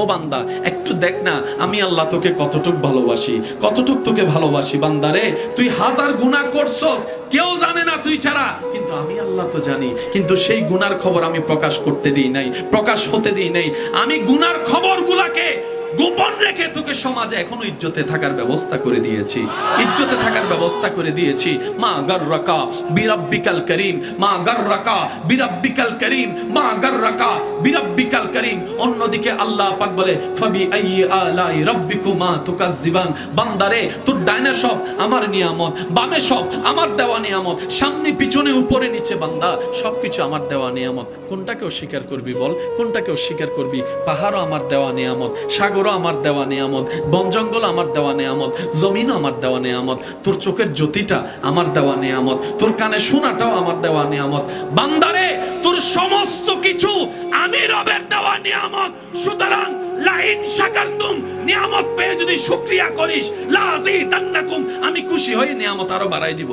ও বান্দা, একটু দেখ না আমি আল্লাহ তোকে কতটুক ভালোবাসি, কতটুক তোকে ভালোবাসি। বান্দারে, তুই হাজার গুনাহ করছস, কেউ জানে না তুই ছাড়া, কিন্তু আমি আল্লাহ তো জানি। কিন্তু সেই গুনার খবর আমি প্রকাশ করতে দিই নাই, প্রকাশ হতে দিই নাই। আমি গুনার খবরগুলাকে গোপন রেখে তোকে সমাজে এখনো ইজ্জতে থাকার ব্যবস্থা করে দিয়েছি, ইজ্জতে থাকার ব্যবস্থা করে দিয়েছি। মা গাররাকা বিরাব্বিকাল করিম, মা গাররাকা বিরাব্বিকাল করিম, মা গাররাকা বিরাব্বিকাল করিম। অন্যদিকে আল্লাহ পাক বলে ফাবি আইয়ি আলাই রাব্বিকুমা তুকাজ্জিবান। বান্দারে, তোর ডাইনে সব আমার নিয়ামত, বামে সব আমার দেওয়া নিয়ামত, সামনে পিছনে উপরে নিচে বান্দা সবকিছু আমার দেওয়া নিয়ামত। কোনটাকে অস্বীকার করবি বল? কোনটাকে অস্বীকার করবি? পাহাড়ও আমার দেওয়া নিয়ামত, সাগরও আমার দেওয়া নিয়ামত, বন জঙ্গল আমার দেওয়া নিয়ামত, জমিনও আমার দেওয়া নিয়ামত, তোর চোখের জ্যোতিটা আমার দেওয়া নিয়ামত, তোর কানে শোনাটাও আমার দেওয়া নিয়ামত। বান্দারে, তোর সমস্ত কিছু আমি রবের দেওয়া নিয়ামত। সুতরাং লাইন শাকারতুম, নিয়ামত পেয়ে যদি শুকরিয়া করিস, লাযিদান্নাকুম, আমি খুশি হয়ে নিয়ামত আরো বাড়াই দিব।